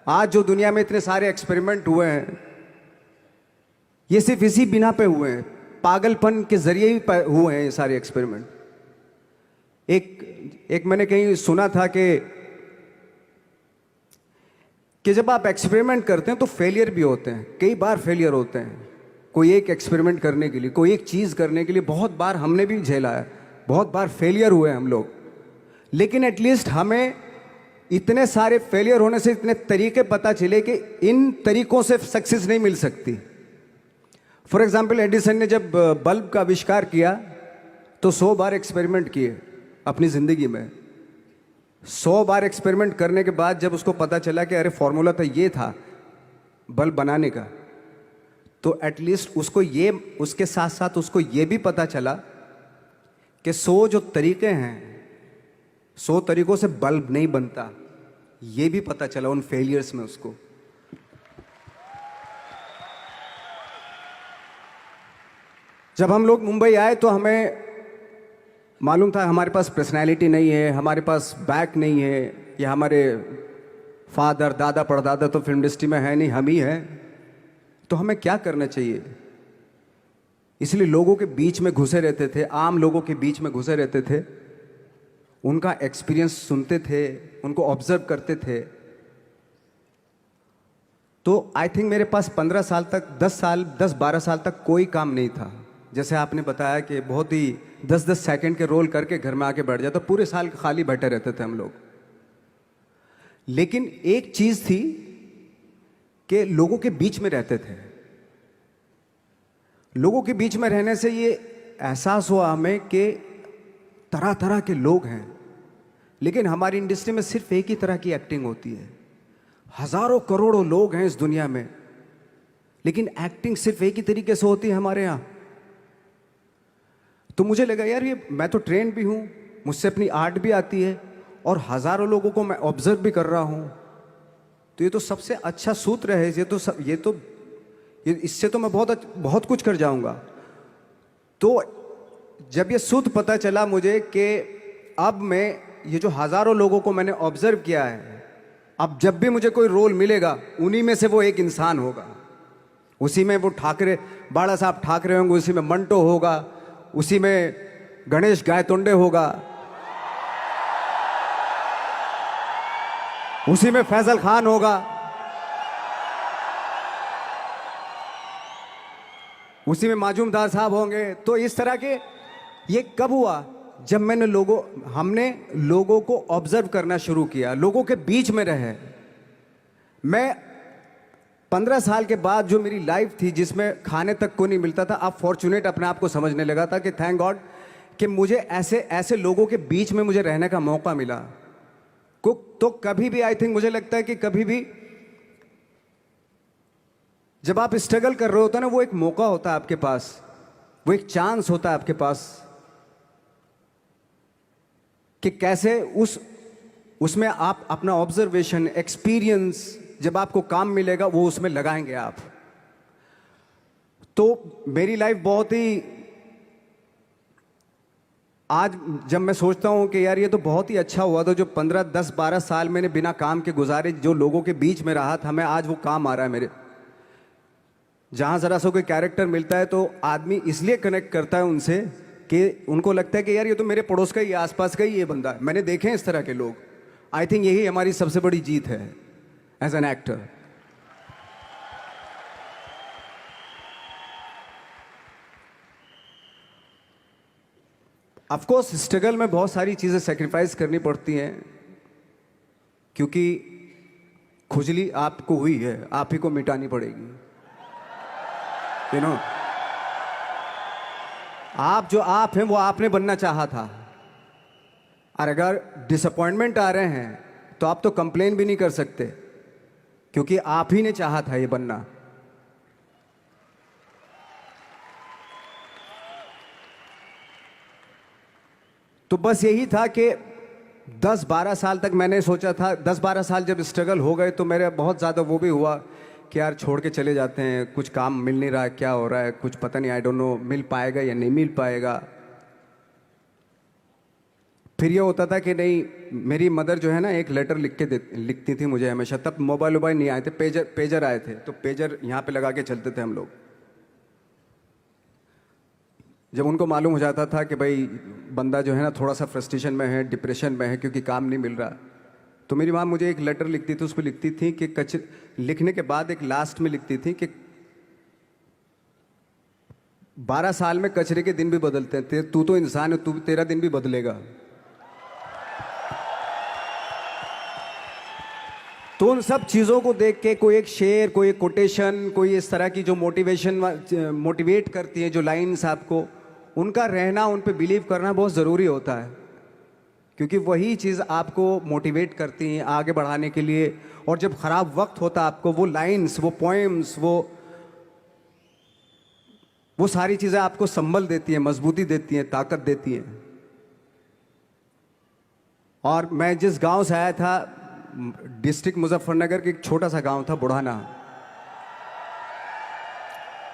आज जो दुनिया में इतने सारे एक्सपेरिमेंट हुए हैं, ये सिर्फ इसी बिना पे हुए हैं, पागलपन के जरिए ही हुए हैं ये सारे एक्सपेरिमेंट। एक मैंने कहीं सुना था कि जब आप एक्सपेरिमेंट करते हैं तो फेलियर भी होते हैं, कई बार फेलियर होते हैं। कोई एक एक्सपेरिमेंट करने के लिए, कोई एक चीज़ करने के लिए बहुत बार हमने भी झेला है, बहुत बार फेलियर हुए हम लोग। लेकिन एटलीस्ट हमें इतने सारे फेलियर होने से इतने तरीके पता चले कि इन तरीकों से सक्सेस नहीं मिल सकती। फॉर एग्जाम्पल, एडिसन ने जब बल्ब का आविष्कार किया तो 100 बार एक्सपेरिमेंट किए अपनी ज़िंदगी में। 100 बार एक्सपेरिमेंट करने के बाद जब उसको पता चला कि अरे फॉर्मूला तो ये था बल्ब बनाने का, तो एटलीस्ट उसको ये, उसके साथ साथ उसको ये भी पता चला कि 100 जो तरीके हैं, 100 तरीकों से बल्ब नहीं बनता, ये भी पता चला उन फेलियर्स में उसको। जब हम लोग मुंबई आए तो हमें मालूम था हमारे पास पर्सनैलिटी नहीं है, हमारे पास बैक नहीं है, या हमारे फादर दादा परदादा तो फिल्म इंडस्ट्री में है नहीं, हम ही हैं। तो हमें क्या करना चाहिए? इसलिए लोगों के बीच में घुसे रहते थे, आम लोगों के बीच में घुसे रहते थे, उनका एक्सपीरियंस सुनते थे, उनको ऑब्जर्व करते थे। तो आई थिंक मेरे पास 15 साल तक, 10-12 साल तक कोई काम नहीं था। जैसे आपने बताया कि बहुत ही 10-10 सेकंड के रोल करके घर में आके बैठ जाता, पूरे साल खाली बैठे रहते थे हम लोग। लेकिन एक चीज थी कि लोगों के बीच में रहते थे। लोगों के बीच में रहने से ये एहसास हुआ हमें कि तरह तरह के लोग हैं, लेकिन हमारी इंडस्ट्री में सिर्फ एक ही तरह की एक्टिंग होती है। हजारों करोड़ों लोग हैं इस दुनिया में, लेकिन एक्टिंग सिर्फ एक ही तरीके से होती है हमारे यहाँ। तो मुझे लगा यार, ये मैं तो ट्रेन भी हूँ, मुझसे अपनी आर्ट भी आती है, और हजारों लोगों को मैं ऑब्जर्व भी कर रहा हूँ, तो ये तो सबसे अच्छा सूत्र है। इससे तो मैं बहुत कुछ कर जाऊंगा। तो जब ये सूत्र पता चला मुझे कि अब मैं ये जो हजारों लोगों को मैंने ऑब्जर्व किया है, अब जब भी मुझे कोई रोल मिलेगा उन्हीं में से वो एक इंसान होगा। उसी में वो ठाकरे, बाला साहब ठाकरे होंगे, उसी में मंटो होगा, उसी में गणेश गायतोंडे होगा, उसी में फैजल खान होगा, उसी में माजूमदार साहब होंगे। तो इस तरह के, ये कब हुआ? जब हमने लोगों को ऑब्जर्व करना शुरू किया, लोगों के बीच में रहे। मैं 15 साल के बाद जो मेरी लाइफ थी, जिसमें खाने तक को नहीं मिलता था, अब फॉर्चुनेट अपने आप को समझने लगा था कि थैंक गॉड कि मुझे ऐसे लोगों के बीच में मुझे रहने का मौका मिला। तो कभी भी, आई थिंक मुझे लगता है कि कभी भी जब आप स्ट्रगल कर रहे होते हैं ना, वो एक मौका होता है आपके पास, वो एक चांस होता है आपके पास कि कैसे उसमें आप अपना ऑब्जर्वेशन, एक्सपीरियंस, जब आपको काम मिलेगा वो उसमें लगाएंगे आप। तो मेरी लाइफ बहुत ही, आज जब मैं सोचता हूं कि यार ये तो बहुत ही अच्छा हुआ, तो जो 15, 10, 12 साल मैंने बिना काम के गुजारे, जो लोगों के बीच में रहा था मैं, आज वो काम आ रहा है मेरे। जहां जरा सा कोई कैरेक्टर मिलता है तो आदमी इसलिए कनेक्ट करता है उनसे कि उनको लगता है कि यार ये तो मेरे पड़ोस का ही, आसपास का ही ये बंदा है। मैंने देखे हैं इस तरह के लोग। आई थिंक यही हमारी सबसे बड़ी जीत है as an actor. Of course struggle में बहुत सारी चीजें सेक्रीफाइस करनी पड़ती हैं, क्योंकि खुजली आपको हुई है, आप ही को मिटानी पड़ेगी। यू नो, आप जो आप हैं वो आपने बनना चाहा था, और अगर डिसअपॉइंटमेंट आ रहे हैं तो आप तो कंप्लेन भी नहीं कर सकते, क्योंकि आप ही ने चाहा था ये बनना। तो बस यही था कि 10-12 साल तक मैंने सोचा था, 10-12 साल जब स्ट्रगल हो गए तो मेरे बहुत ज़्यादा वो भी हुआ कि यार छोड़ के चले जाते हैं, कुछ काम मिल नहीं रहा है, क्या हो रहा है कुछ पता नहीं, आई डोंट नो मिल पाएगा या नहीं मिल पाएगा। फिर ये होता था कि नहीं, मेरी मदर जो है ना एक लेटर लिखती थी मुझे हमेशा। तब मोबाइल वोबाइल नहीं आए थे, पेजर पेजर आए थे, तो पेजर यहाँ पे लगा के चलते थे हम लोग। जब उनको मालूम हो जाता था कि भाई बंदा जो है ना थोड़ा सा फ्रस्ट्रेशन में है, डिप्रेशन में है क्योंकि काम नहीं मिल रहा, तो मेरी माँ मुझे एक लेटर लिखती थी। उस पर लिखती थी कि लिखने के बाद एक लास्ट में लिखती थी कि 12 साल में कचरे के दिन भी बदलते हैं, तू तो इंसान है, तेरा दिन भी बदलेगा। तो उन सब चीज़ों को देख के कोई एक शेर, कोई एक कोटेशन, कोई इस तरह की जो मोटिवेट करती है जो लाइंस आपको, उनका रहना, उन पे बिलीव करना बहुत ज़रूरी होता है, क्योंकि वही चीज़ आपको मोटिवेट करती हैं आगे बढ़ाने के लिए। और जब ख़राब वक्त होता है आपको वो लाइंस, वो पोएम्स, वो सारी चीज़ें आपको संबल देती हैं, मजबूती देती हैं, ताकत देती हैं। और मैं जिस गांव से आया था, डिस्ट्रिक्ट मुजफ्फरनगर के एक छोटा सा गांव था बुढ़ाना,